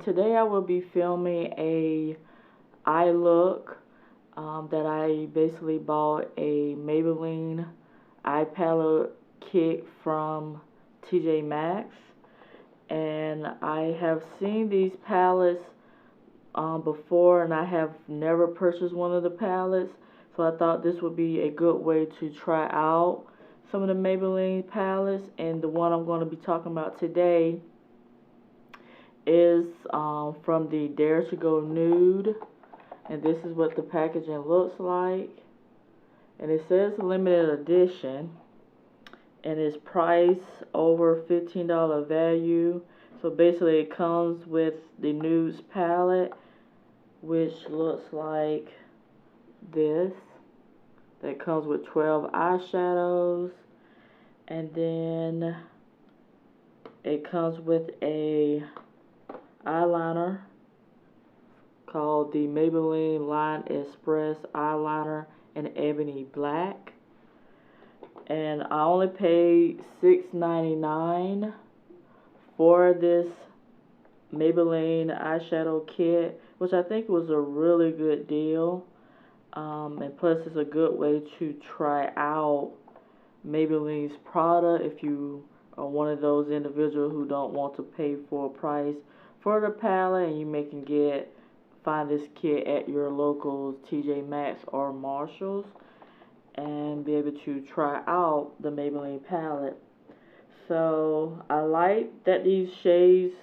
Today I will be filming a eye look that I basically bought a Maybelline eye palette kit from TJ Maxx, and I have seen these palettes before, and I have never purchased one of the palettes, so I thought this would be a good way to try out some of the Maybelline palettes. And the one I'm going to be talking about today is from the Dare to Go Nude, and this is what the packaging looks like. And it says limited edition, and it's priced over $15 value. So basically it comes with the Nudes palette, which looks like this. That comes with 12 eyeshadows, and then it comes with a eyeliner called the Maybelline Line Express Eyeliner in Ebony Black, and I only paid $6.99 for this Maybelline eyeshadow kit, which I think was a really good deal, and plus it's a good way to try out Maybelline's product if you are one of those individuals who don't want to pay full price for the palette, and you can find this kit at your local TJ Maxx or Marshalls and be able to try out the Maybelline palette. So I like that these shades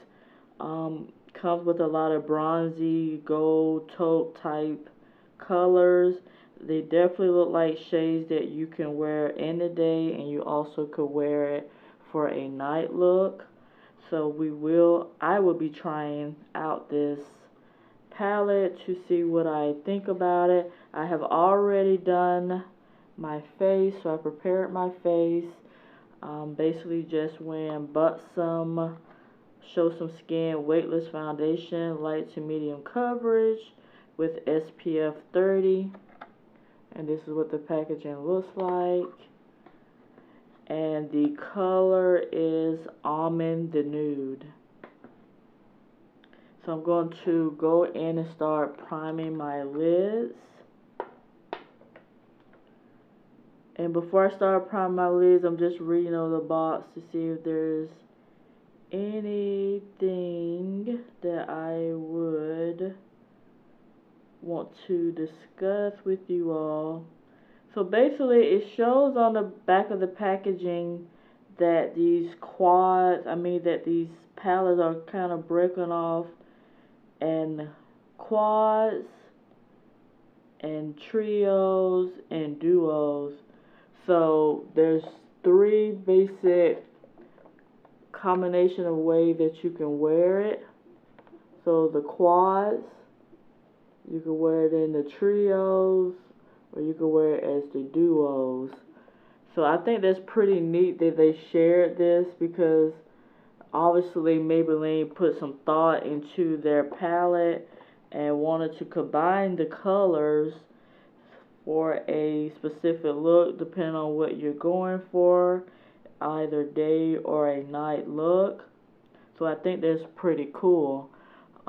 comes with a lot of bronzy gold taupe type colors. They definitely look like shades that you can wear in the day, and you also could wear it for a night look. So I will be trying out this palette to see what I think about it. I have already done my face, so I prepared my face. Basically just wearing Buxom Show Some Skin Weightless Foundation, light to medium coverage with SPF 30. And this is what the packaging looks like. And the color is Almond the Nude. So I'm going to go in and start priming my lids. And before I start priming my lids, I'm just reading over the box to see if there's anything that I would want to discuss with you all. So basically it shows on the back of the packaging that these palettes are kind of breaking off and quads and trios and duos. So there's three basic combination of ways that you can wear it. So the quads, you can wear it in the trios, or you can wear it as the duos. So I think that's pretty neat that they shared this, because obviously Maybelline put some thought into their palette and wanted to combine the colors for a specific look depending on what you're going for, either day or a night look. So I think that's pretty cool.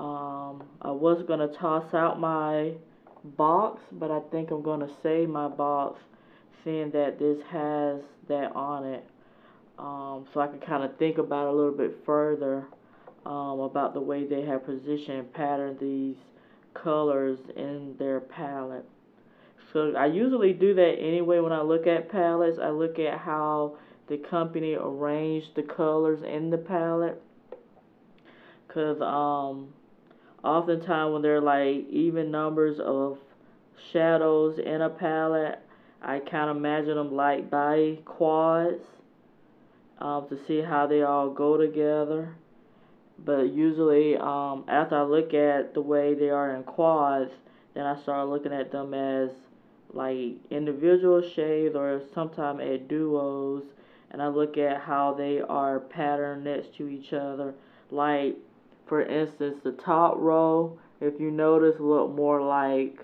I was going to toss out my box, but I think I'm going to save my box, seeing that this has that on it, so I can kind of think about it a little bit further, about the way they have positioned and patterned these colors in their palette. So I usually do that anyway when I look at palettes. I look at how the company arranged the colors in the palette, because oftentimes when they're like even numbers of shadows in a palette, I kind of imagine them like by quads, to see how they all go together. But usually after I look at the way they are in quads, then I start looking at them as like individual shades, or sometimes at duos, and I look at how they are patterned next to each other. Like, for instance, the top row, if you notice, look more like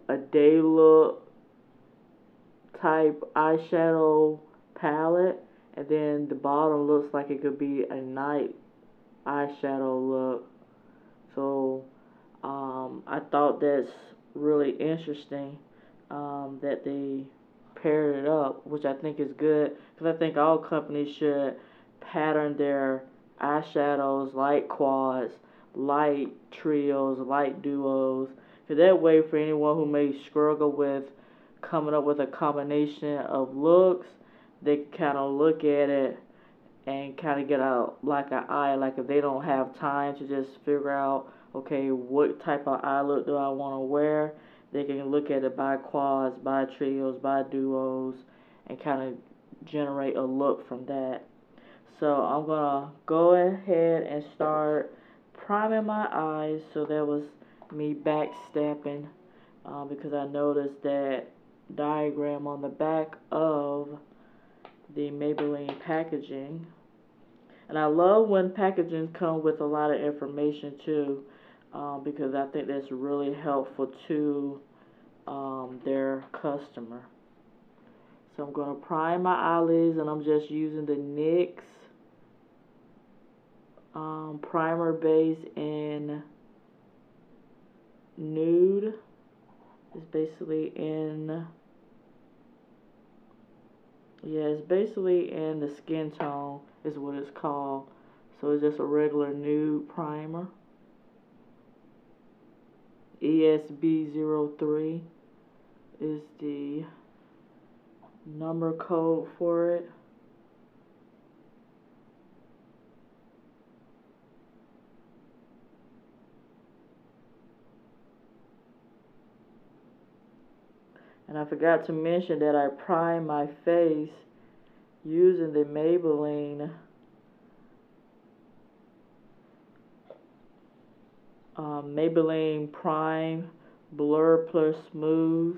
a day look type eyeshadow palette, and then the bottom looks like it could be a night eyeshadow look. So I thought that's really interesting that they paired it up, which I think is good, because I think all companies should pattern their eyeshadows like quads, like trios, like duos, because that way for anyone who may struggle with coming up with a combination of looks, they can kind of look at it and kind of get out like an eye, like if they don't have time to just figure out, okay, what type of eye look do I want to wear, they can look at it by quads, by trios, by duos, and kind of generate a look from that. So I'm gonna go ahead and start priming my eyes. So that was me backstepping because I noticed that diagram on the back of the Maybelline packaging. And I love when packaging come with a lot of information too, because I think that's really helpful to their customer. So I'm going to prime my eyelids, and I'm just using the NYX primer base in Nude. It's basically in, yeah, it's basically in the skin tone is what it's called. So it's just a regular nude primer. ESB03 is the number code for it. And I forgot to mention that I prime my face using the Maybelline Prime Blur Plus Smooth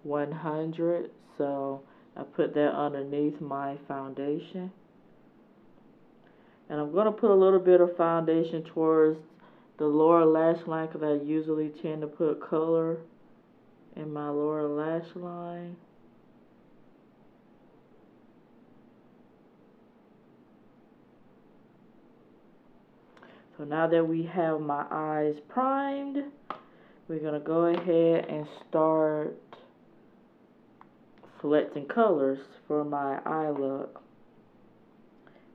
100. So I put that underneath my foundation. And I'm going to put a little bit of foundation towards the lower lash line, because I usually tend to put color in my lower lash line. So now that we have my eyes primed, we're going to go ahead and start selecting colors for my eye look.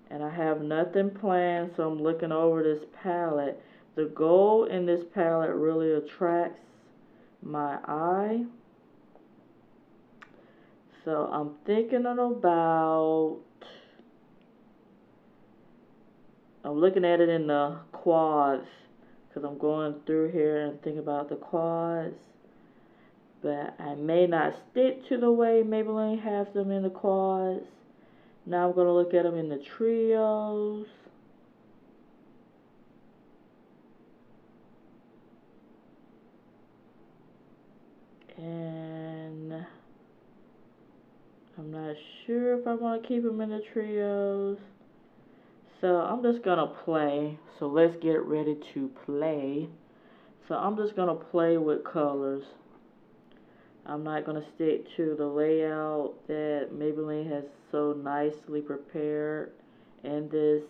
And I have nothing planned, so I'm looking over this palette. The gold in this palette really attracts my eye. So I'm thinking about, I'm looking at it in the quads, because I'm going through here and thinking about the quads. But I may not stick to the way Maybelline has them in the quads. Now I'm going to look at them in the trios. And I'm not sure if I want to keep them in the trios. So I'm just going to play. So let's get ready to play. So I'm just going to play with colors. I'm not going to stick to the layout that Maybelline has so nicely prepared in this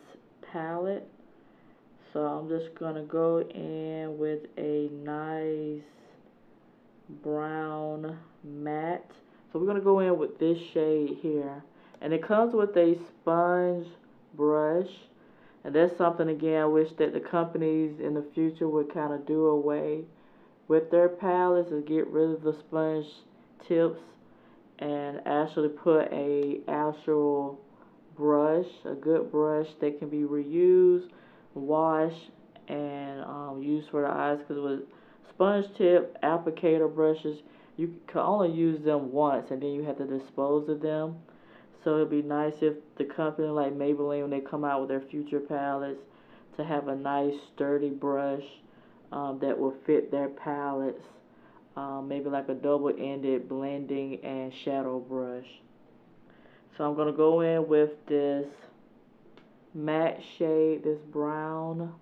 palette. So I'm just going to go in with a nice brown matte. So we're going to go in with this shade here. And it comes with a sponge brush. And that's something, again, I wish that the companies in the future would kind of do away with their palettes, is get rid of the sponge tips and actually put a actual brush, a good brush that can be reused, washed, and used for the eyes. Because with sponge tip applicator brushes, you can only use them once and then you have to dispose of them. So it'd be nice if the company like Maybelline, when they come out with their future palettes, to have a nice sturdy brush that will fit their palettes, maybe like a double-ended blending and shadow brush. So I'm going to go in with this matte shade, this brown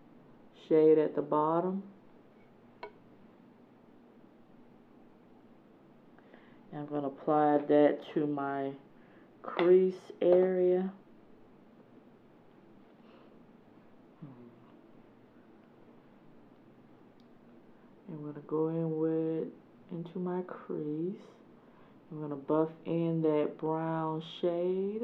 shade at the bottom. And I'm going to apply that to my crease area. I'm going to buff in that brown shade.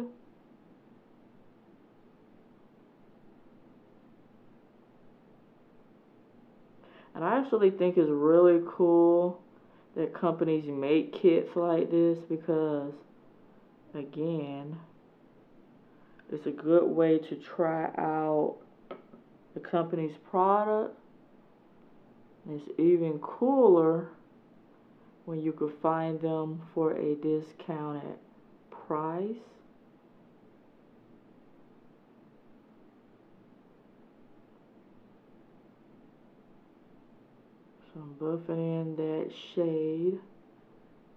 And I actually think it's really cool that companies make kits like this because, again, it's a good way to try out the company's product. And it's even cooler when you could find them for a discounted price. So I'm buffing in that shade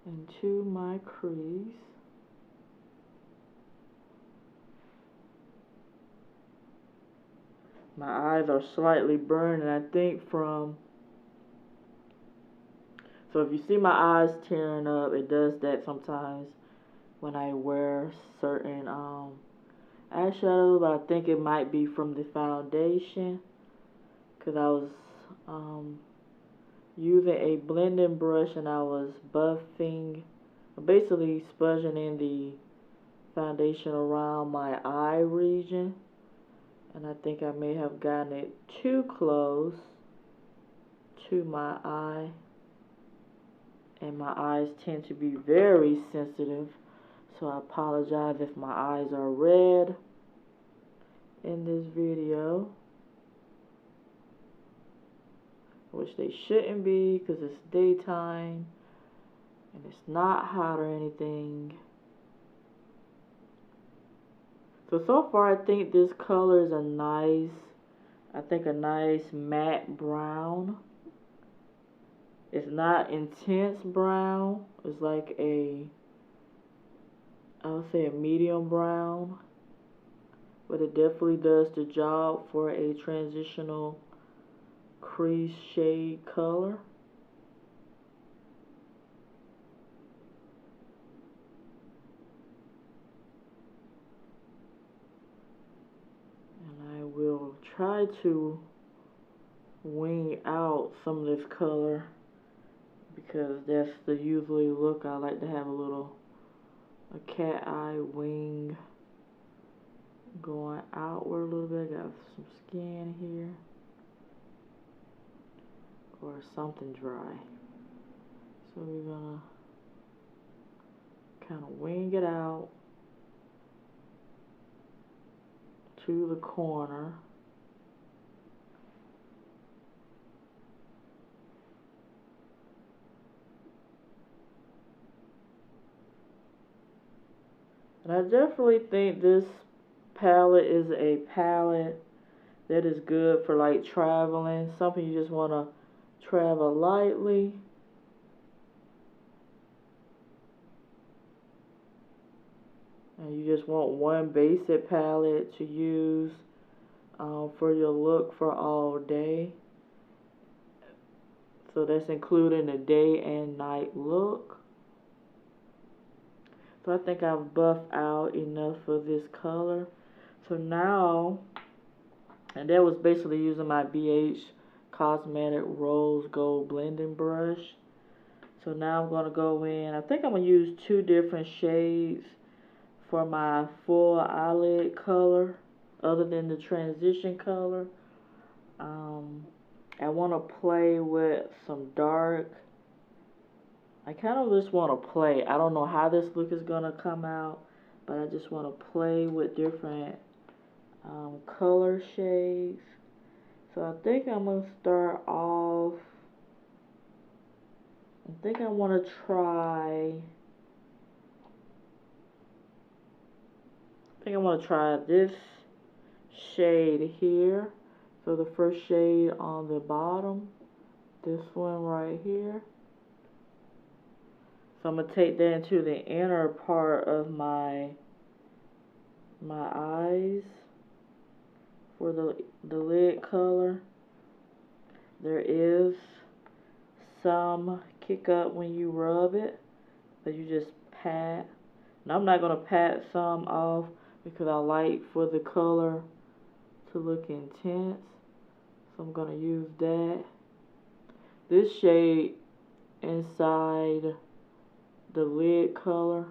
into my crease. My eyes are slightly burned, and I think from... So if you see my eyes tearing up, it does that sometimes when I wear certain eyeshadow, but I think it might be from the foundation because I was using a blending brush and I was buffing, basically smudging in the foundation around my eye region, and I think I may have gotten it too close to my eye, and my eyes tend to be very sensitive, so I apologize if my eyes are red in this video, which they shouldn't be because it's daytime and it's not hot or anything. So far I think this color is a nice matte brown. It's not intense brown. It's like I would say a medium brown, but it definitely does the job for a transitional crease shade color. And I will try to wing out some of this color because that's the usually look. I like to have a cat eye wing going outward a little bit. Got some skin here or something dry. So we're gonna kind of wing it out to the corner. And I definitely think this palette is a palette that is good for like traveling, something you just want to travel lightly. And you just want one basic palette to use for your look for all day. So that's including the day and night look. So I think I've buffed out enough of this color. So now, and that was basically using my BH Cosmetic Rose Gold Blending Brush. So now I'm going to go in. I think I'm going to use 2 different shades for my full eyelid color, other than the transition color. I want to play with some dark. I kind of just want to play. I don't know how this look is going to come out, but I just want to play with different color shades. So I think I'm going to start off. I think I want to try. I think I want to try this shade here. So the first shade on the bottom, this one right here. So I'm going to take that into the inner part of my eyes for the lid color. There is some kick up when you rub it, but you just pat. Now I'm not going to pat some off because I like for the color to look intense. So I'm going to use that. This shade inside the lid color.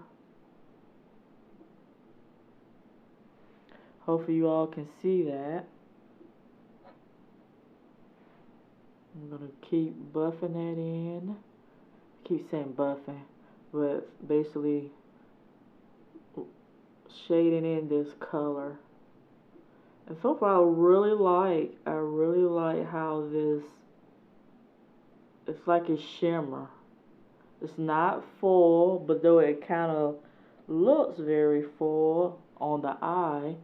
Hopefully you all can see that. I'm going to keep buffing that in. I keep saying buffing, but basically shading in this color. And so far I really like how this, it's like a shimmer. It's not full, but though it kind of looks very full on the eye.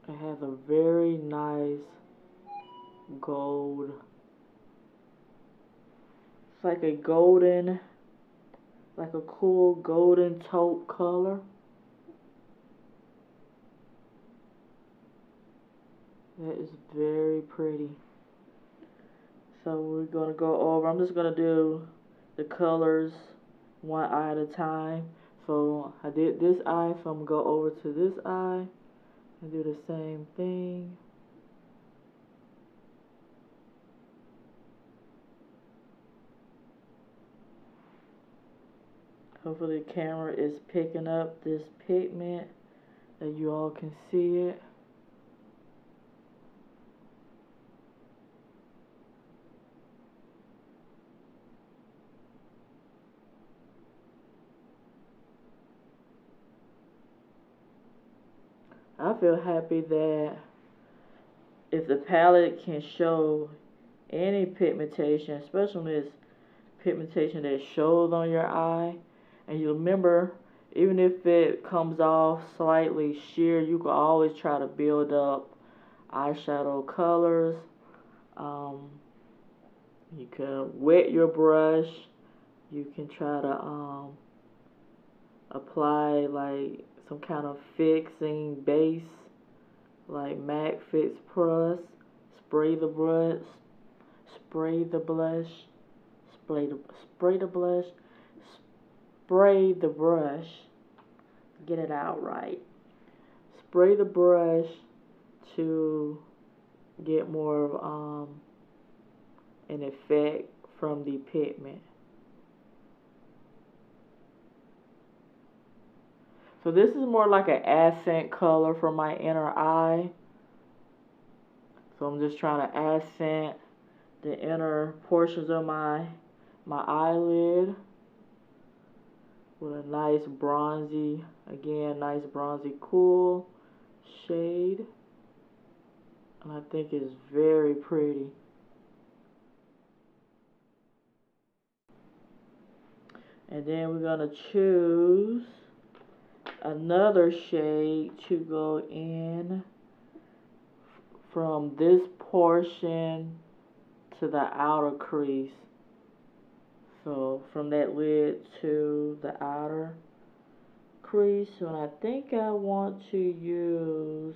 It has a very nice gold. It's like a golden, like a cool golden taupe color. That is very pretty. So we're going to go over, I'm just going to do the colors one eye at a time. So I did this eye, so I'm going to go over to this eye and do the same thing. Hopefully the camera is picking up this pigment that you all can see it. I feel happy that if the palette can show any pigmentation, especially this pigmentation that shows on your eye, and you remember, even if it comes off slightly sheer, you can always try to build up eyeshadow colors. You can wet your brush. You can try to apply like some kind of fixing base, like MAC Fix Plus. Spray the brush. Spray the blush. Spray the blush. Spray the brush. Get it out right. Spray the brush to get more of an effect from the pigment. So this is more like an accent color for my inner eye. So I'm just trying to accent the inner portions of my eyelid with a nice bronzy, again, nice bronzy cool shade. And I think it's very pretty. And then we're going to choose another shade to go in from this portion to the outer crease. So from that lid to the outer crease. And I think I want to use,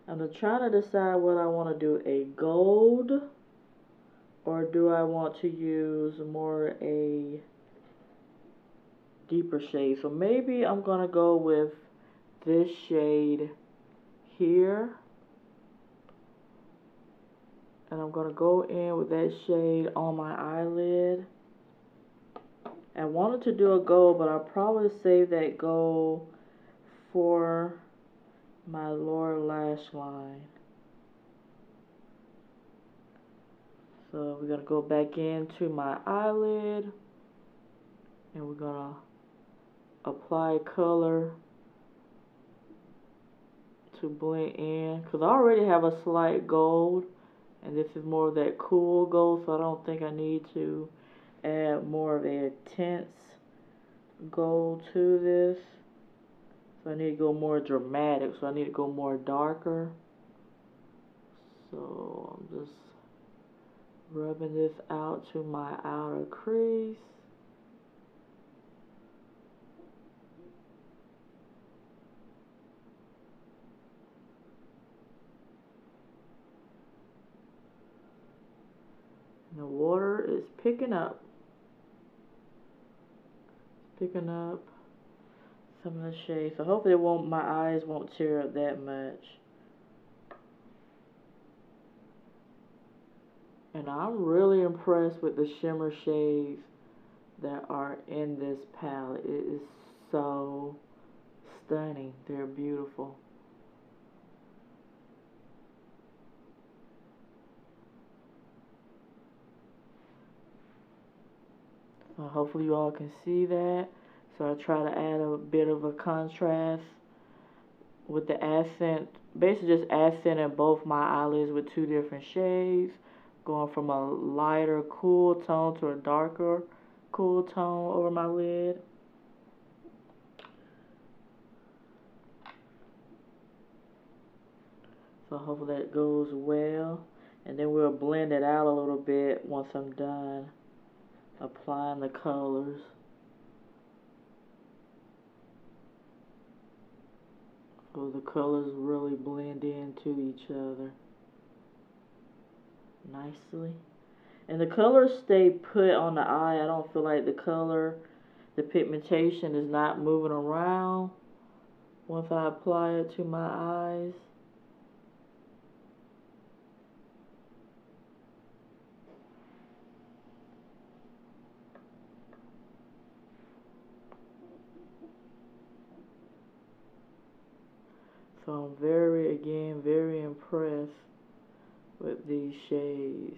I'm trying to decide what I want to do, a gold, or do I want to use more a deeper shade. So maybe I'm going to go with this shade here. And I'm going to go in with that shade on my eyelid. I wanted to do a gold, but I'll probably save that gold for my lower lash line. So we're going to go back into my eyelid. And we're going to apply color to blend in. Because I already have a slight gold. And this is more of that cool gold, so I don't think I need to add more of a intense gold to this. So I need to go more dramatic, so I need to go more darker. So I'm just rubbing this out to my outer crease. The water is picking up. Picking up some of the shade. So hopefully my eyes won't tear up that much. And I'm really impressed with the shimmer shades that are in this palette. It is so stunning. They're beautiful. Hopefully you all can see that. So I try to add a bit of a contrast with the accent, basically just accenting both my eyelids with two different shades, going from a lighter cool tone to a darker cool tone over my lid. So hopefully that goes well, and then we'll blend it out a little bit once I'm done applying the colors. So the colors really blend into each other nicely. And the colors stay put on the eye. I don't feel like the pigmentation is not moving around once I apply it to my eyes. So I'm very impressed with these shades.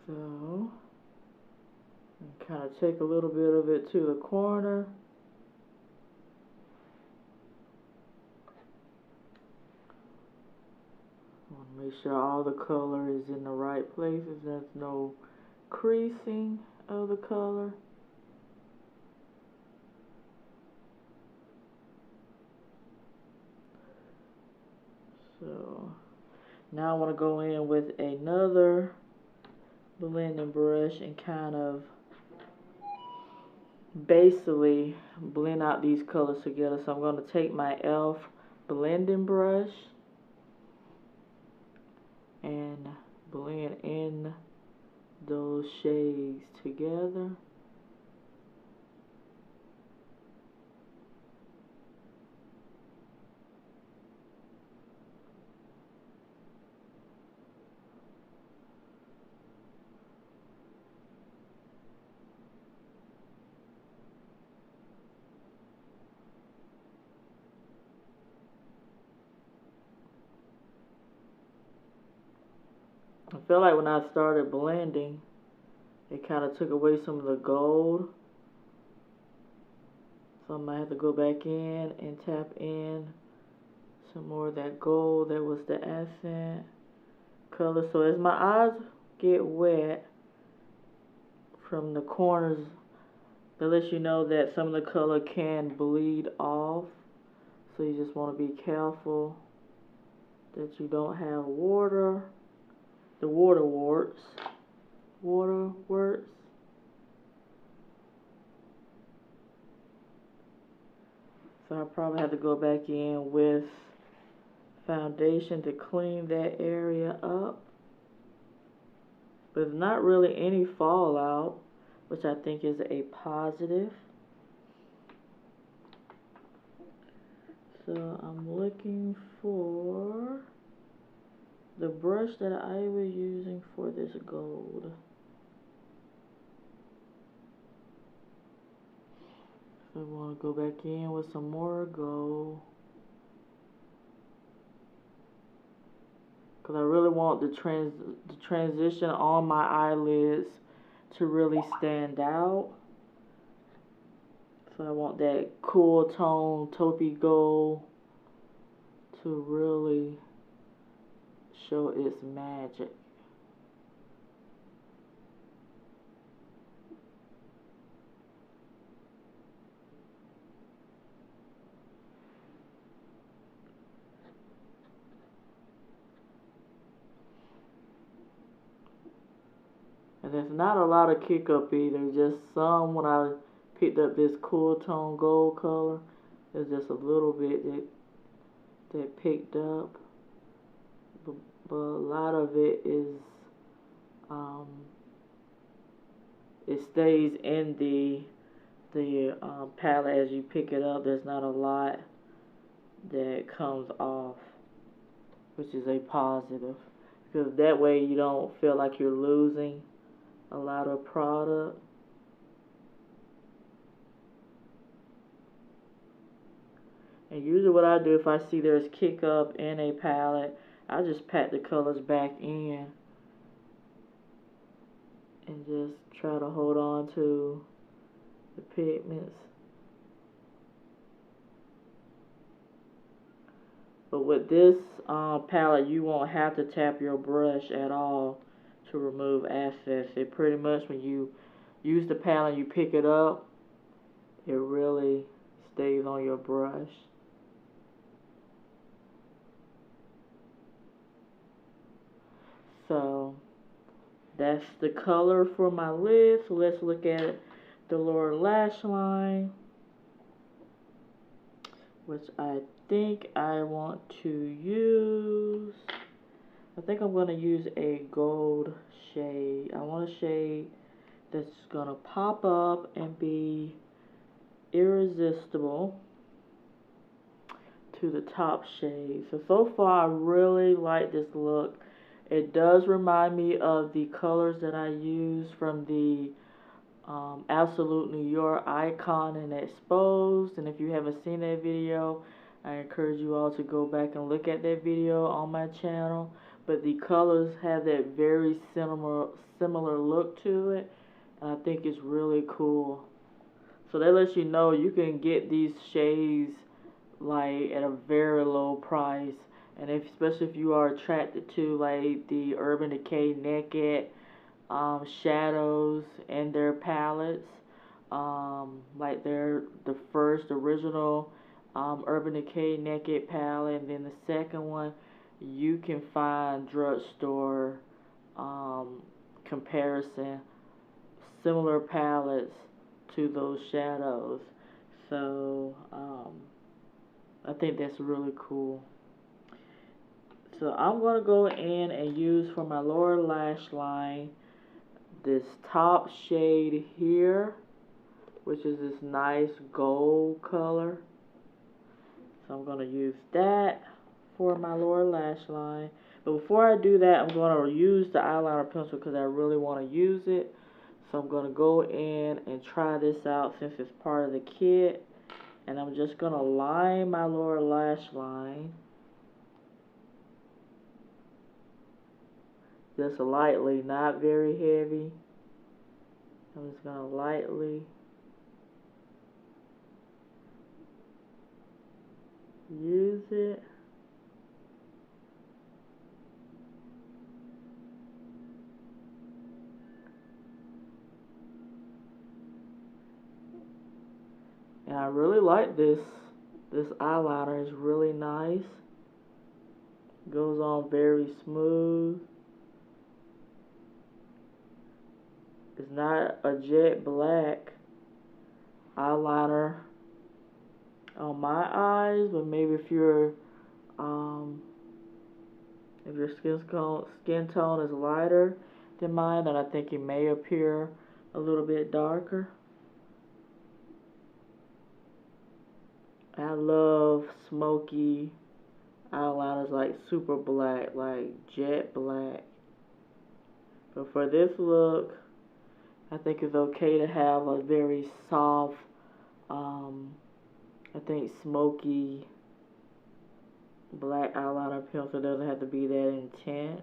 So, kind of take a little bit of it to the corner. I want to make sure all the color is in the right places. There's no creasing of the color. So, now I want to go in with another blending brush and kind of basically blend out these colors together. So I'm going to take my e.l.f. blending brush and blend in those shades together. I feel like when I started blending, it kind of took away some of the gold. So I might have to go back in and tap in some more of that gold that was the accent color. So as my eyes get wet from the corners, that lets you know that some of the color can bleed off. So you just want to be careful that you don't have the water warts. So I probably have to go back in with foundation to clean that area up. But there's not really any fallout, which I think is a positive. So I'm looking for the brush that I was using for this gold. So I want to go back in with some more gold, because I really want the transition on my eyelids to really stand out. So I want that cool tone taupey gold to really show its magic. And there's not a lot of kick up either, just some. When I picked up this cool tone gold color, there's just a little bit that picked up, but a lot of it is it stays in the palette as you pick it up. There's not a lot that comes off, which is a positive, because that way you don't feel like you're losing a lot of product. And usually what I do, if I see there's kick up in a palette, I just pat the colors back in and just try to hold on to the pigments. But with this palette, you won't have to tap your brush at all to remove excess. It pretty much, when you use the palette and you pick it up, it really stays on your brush. So that's the color for my lid. So let's look at the lower lash line, which I think I want to use. I think I'm going to use a gold shade. I want a shade that's going to pop up and be irresistible to the top shade. So far I really like this look. It does remind me of the colors that I use from the Absolute New York Icon and Exposed. And if you haven't seen that video, I encourage you all to go back and look at that video on my channel. But the colors have that very similar look to it, and I think it's really cool. So that lets you know you can get these shades like at a very low price. And especially if you are attracted to like the Urban Decay Naked shadows and their palettes, like they're the first original Urban Decay Naked palette, and then the second one you can find drugstore comparison similar palettes to those shadows. So I think that's really cool. So I'm going to go in and use for my lower lash line this top shade here, which is this nice gold color. So I'm going to use that for my lower lash line. But before I do that, I'm going to use the eyeliner pencil because I really want to use it. So I'm going to go in and try this out since it's part of the kit. And I'm just going to line my lower lash line. Just lightly, not very heavy. I'm just going to lightly use it. And I really like this eyeliner. It's really nice. Goes on very smooth. It's not a jet black eyeliner on my eyes, but maybe if your skin tone is lighter than mine, then I think it may appear a little bit darker. I love smoky eyeliners, like super black, like jet black. But for this look, I think it's okay to have a very soft, I think smoky black eyeliner pencil. It doesn't have to be that intense.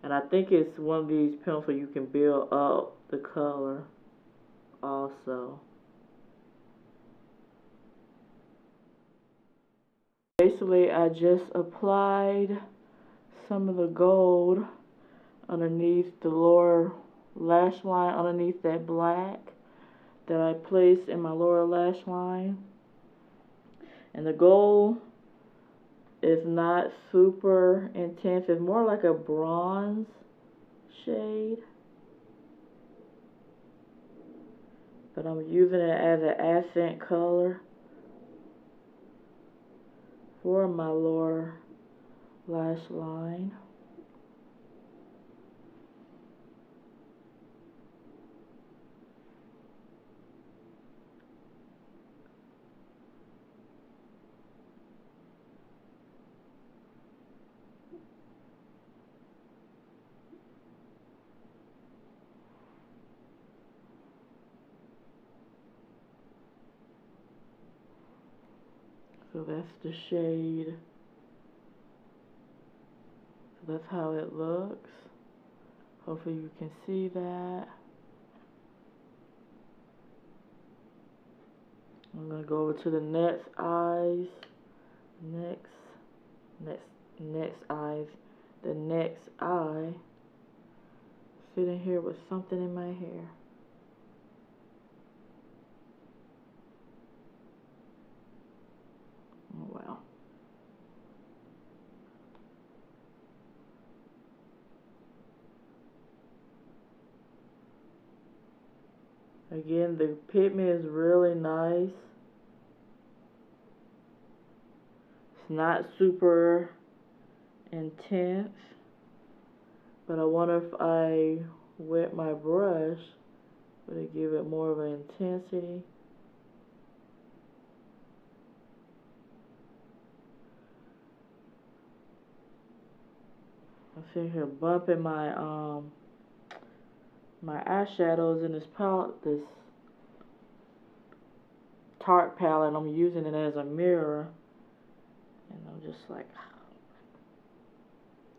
And I think it's one of these pencils you can build up the color also. Basically, I just applied some of the gold underneath the lower lash line, underneath that black that I placed in my lower lash line. And the gold is not super intense. It's more like a bronze shade. but I'm using it as an accent color for my lower lash line. So that's the shade. So that's how it looks. Hopefully you can see that. I'm gonna go over to the next eyes. Next eyes. The next eye. Sitting here with something in my hair. Oh wow. Again, the pigment is really nice. It's not super intense, but I wonder if I wet my brush, would it give it more of an intensity? I'm sitting here bumping my my eyeshadows in this palette, this Tarte palette. I'm using it as a mirror, and I'm just like,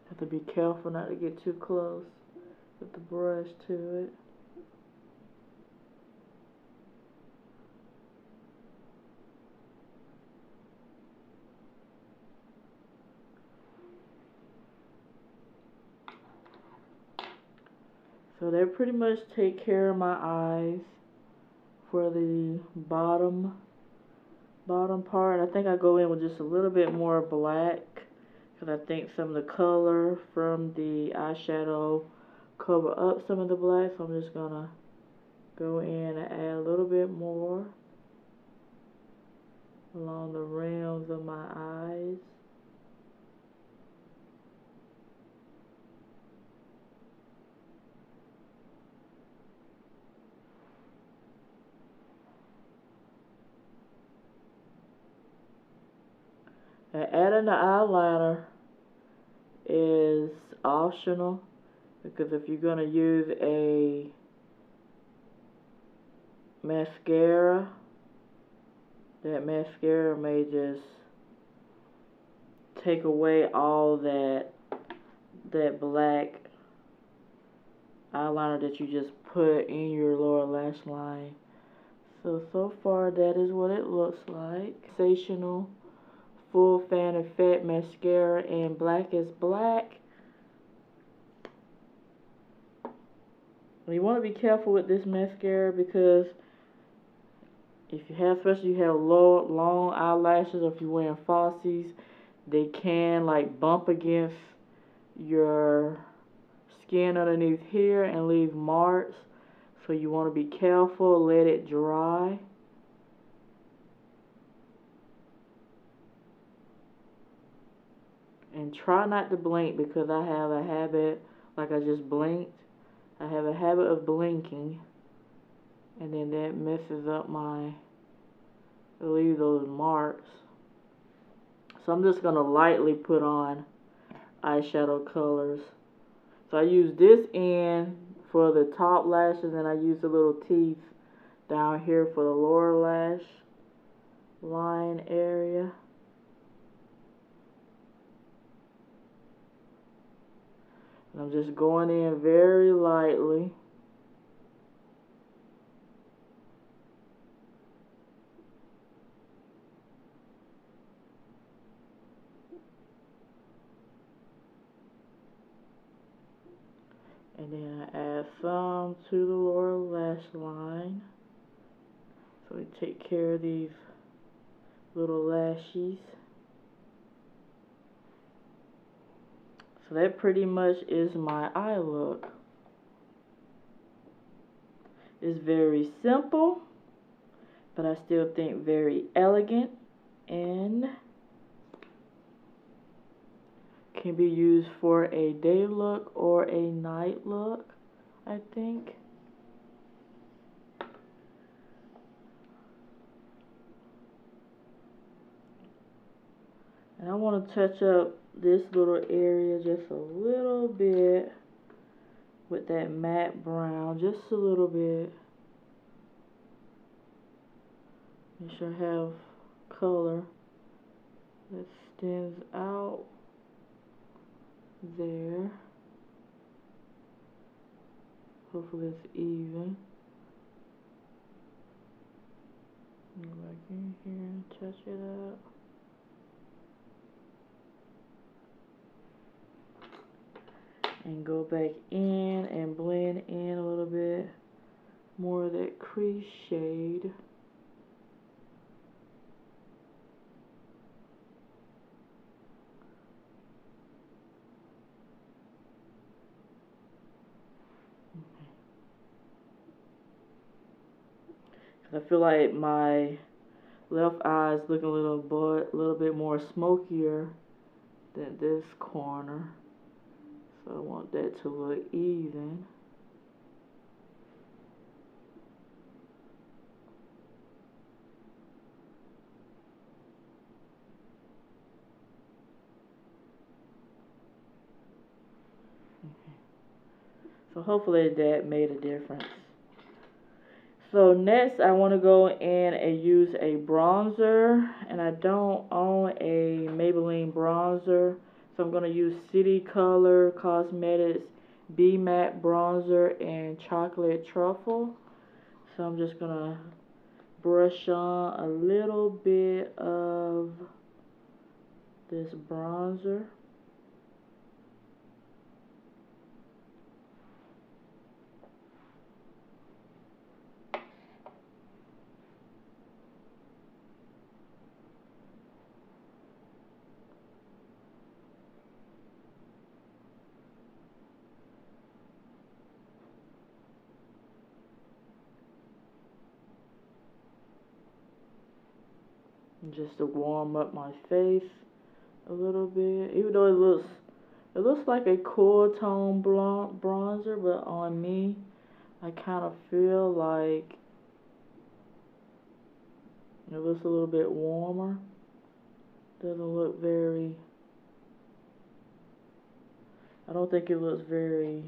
have to be careful not to get too close with the brush to it. So that pretty much take care of my eyes for the bottom part. I think I go in with just a little bit more black because I think some of the color from the eyeshadow cover up some of the black. So I'm just gonna go in and add a little bit more along the rims of my eyes. And adding the eyeliner is optional, because if you're going to use a mascara, that mascara may just take away all that black eyeliner that you just put in your lower lash line. So far that is what it looks like. Sensational Full Fan Effect Mascara in Blackest Black. You want to be careful with this mascara because if you have, especially you have long eyelashes, or if you're wearing falsies, they can like bump against your skin underneath here and leave marks. So you want to be careful, let it dry. And try not to blink, because I have a habit, like I just blinked, I have a habit of blinking, and then that messes up leave those marks. So I'm just going to lightly put on eyeshadow colors. So I use this end for the top lashes, and I use the little teeth down here for the lower lash line area. And I'm just going in very lightly. And then I add some to the lower lash line. So we take care of these little lashes. So that pretty much is my eye look. It's very simple, but I still think very elegant, and can be used for a day look or a night look, I think. And I want to touch up this little area just a little bit with that matte brown, just a little bit. Make sure I have color that stands out there. Hopefully it's even. Go back in here and touch it up. And go back in and blend in a little bit more of that crease shade. I feel like my left eye is looking a little bit more smokier than this corner. So I want that to look even. Okay. So hopefully that made a difference. So next I want to go in and use a bronzer, and I don't own a Maybelline bronzer, so I'm going to use City Color Cosmetics B Matte Bronzer and Chocolate Truffle. So I'm just going to brush on a little bit of this bronzer. Just to warm up my face a little bit, even though it looks like a cool tone bronzer, but on me I kind of feel like it looks a little bit warmer. Doesn't look very, I don't think it looks very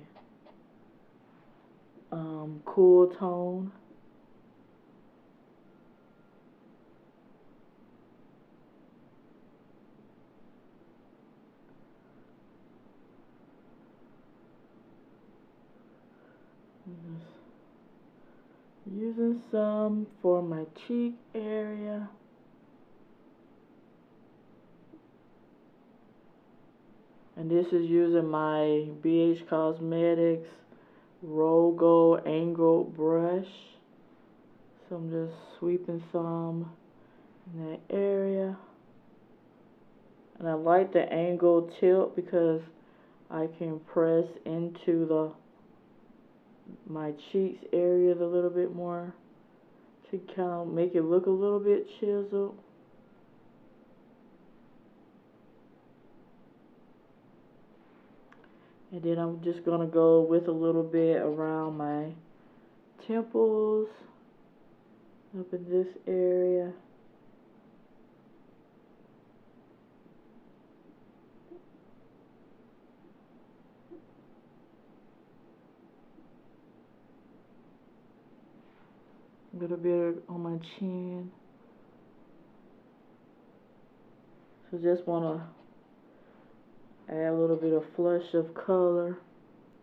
cool tone. Using some for my cheek area. And this is using my BH Cosmetics Roll Gold Angled Brush. So I'm just sweeping some in that area. And I like the angled tilt because I can press into my cheeks areas a little bit more to kind of make it look a little bit chiseled. And then I'm just going to go with a little bit around my temples, up in this area. A little bit on my chin. So just want to add a little bit of flush of color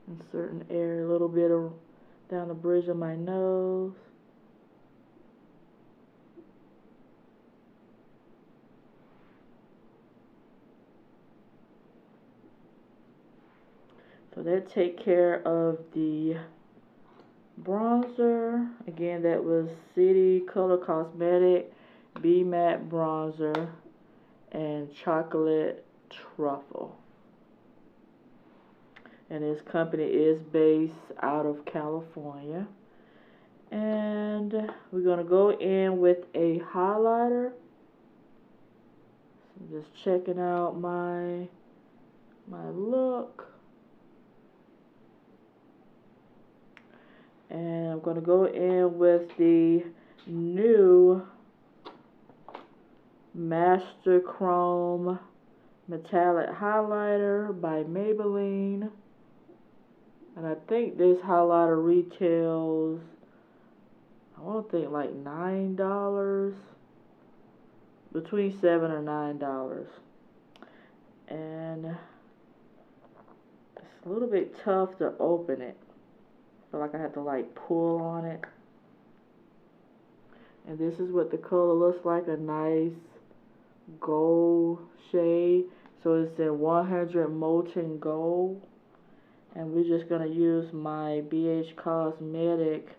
in certain areas, a little bit of down the bridge of my nose. So that take care of the bronzer. Again, that was City Color Cosmetic B Matte Bronzer and Chocolate Truffle. And this company is based out of California. And we're going to go in with a highlighter. So I'm just checking out my look. And I'm going to go in with the new Master Chrome Metallic Highlighter by Maybelline. And I think this highlighter retails, I want to think like $9. Between $7 or $9. And it's a little bit tough to open it. I feel like I have to like pull on it. And this is what the color looks like, a nice gold shade. So it's in 100 Molten Gold. And we're just going to use my BH Cosmetic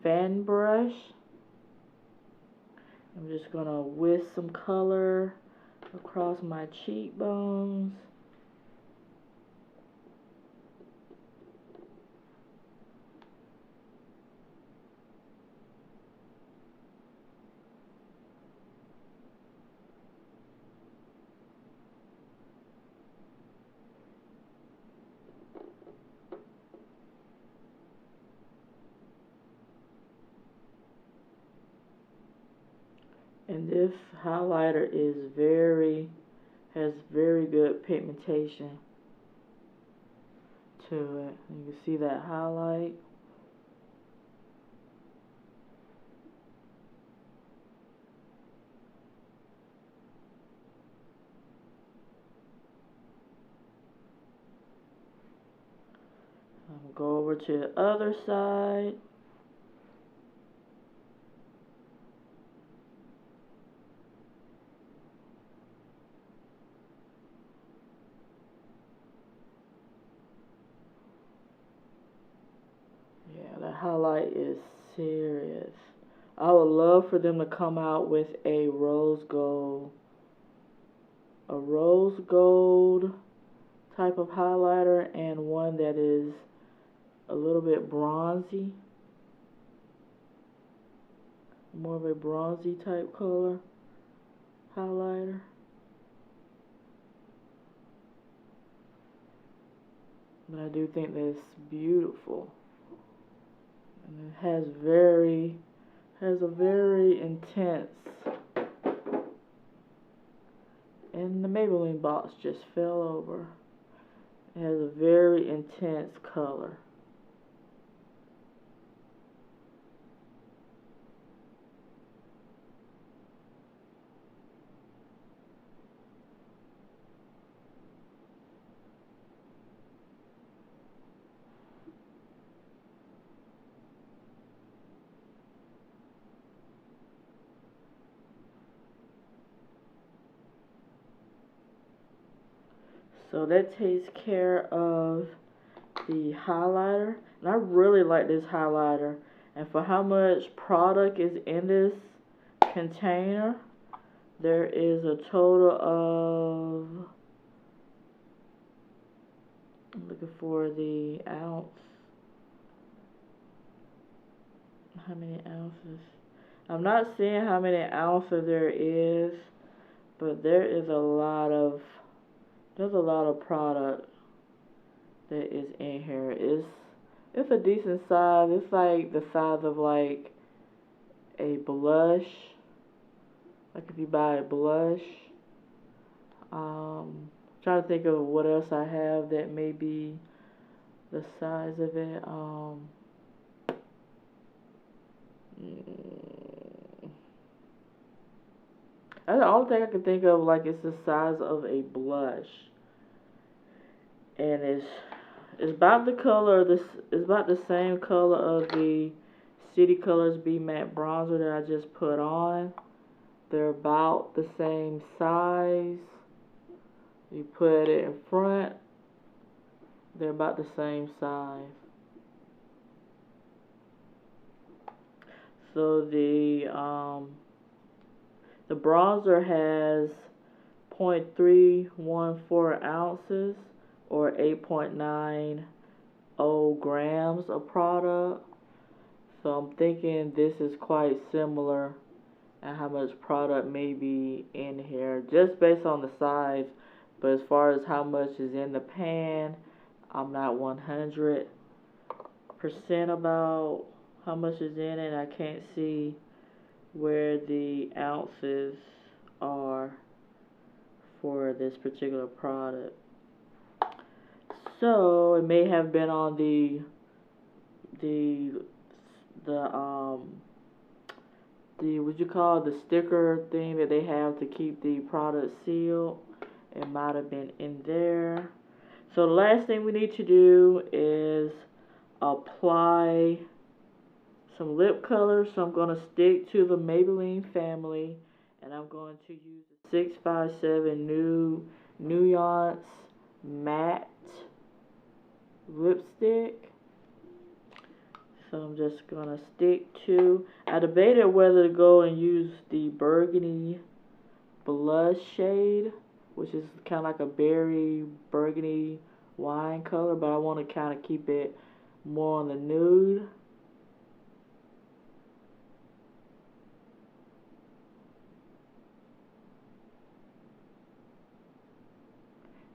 fan brush. I'm just going to whisk some color across my cheekbones. And this highlighter is has very good pigmentation to it. You can see that highlight. I'll go over to the other side. Yeah, the highlight is serious. I would love for them to come out with a rose gold type of highlighter, and one that is a little bit bronzy, more of a bronzy type color highlighter. But I do think that's beautiful. And it has a very intense, and the Maybelline box just fell over. It has a very intense color. So that takes care of the highlighter. And I really like this highlighter. And for how much product is in this container, there is a total of, I'm looking for the ounce. How many ounces? I'm not seeing how many ounces there is, but there is a lot of, there's a lot of product that is in here. It's a decent size. It's like the size of like a blush. Like if you buy a blush. Trying to think of what else I have that may be the size of it. The only thing I can think of like is the size of a blush. And it's about the color. It's about the same color of the City Colors Be Matte bronzer that I just put on. They're about the same size. You put it in front. They're about the same size. So the bronzer has 0.314 ounces or 8.90 grams of product. So I'm thinking this is quite similar and how much product may be in here just based on the size. But as far as how much is in the pan, I'm not 100% about how much is in it. I can't see where the ounces are for this particular product. So it may have been on the what you call the sticker thing that they have to keep the product sealed. It might have been in there. So the last thing we need to do is apply some lip color. So I'm going to stick to the Maybelline family, and I'm going to use the 657 Nuance Matte lipstick. So I'm just going to stick to, I debated whether to go and use the burgundy blush shade, which is kind of like a berry burgundy wine color, but I want to kind of keep it more on the nude.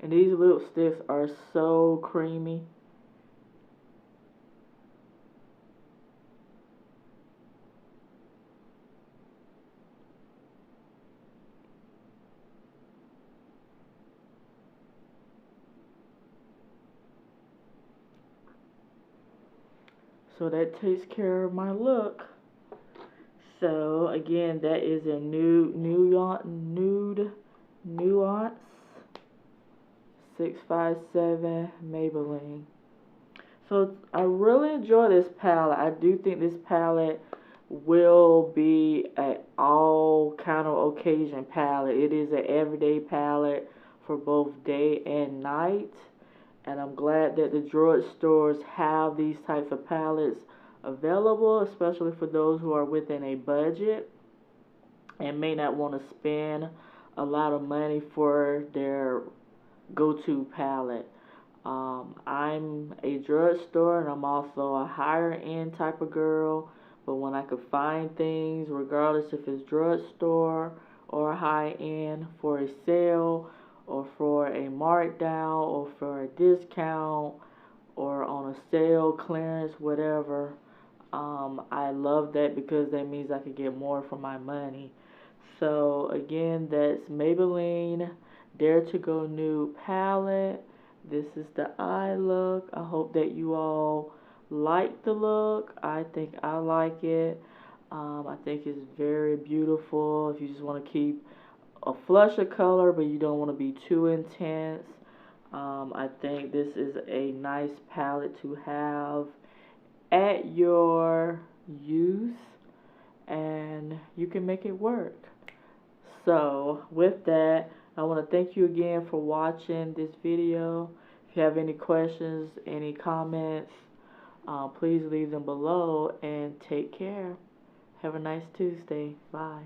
And these lipsticks are so creamy. So that takes care of my look. So again, that is a nude Nuance 657 Maybelline. So I really enjoy this palette. I do think this palette will be an all kind of occasion palette. It is an everyday palette for both day and night. And I'm glad that the drugstores have these types of palettes available, especially for those who are within a budget and may not want to spend a lot of money for their go-to palette. I'm a drugstore and I'm also a higher end type of girl, but when I could find things, regardless if it's drugstore or high end, for a sale or for a markdown or for a discount or on a sale, clearance, whatever, I love that because that means I could get more for my money. So again, that's Maybelline Dare to Go Nude palette. This is the eye look. I hope that you all like the look. I think I like it. I think it's very beautiful. If you just want to keep a flush of color, but you don't want to be too intense, I think this is a nice palette to have at your use, and you can make it work. So with that, I want to thank you again for watching this video. If you have any questions, any comments, please leave them below, and take care. Have a nice Tuesday. Bye.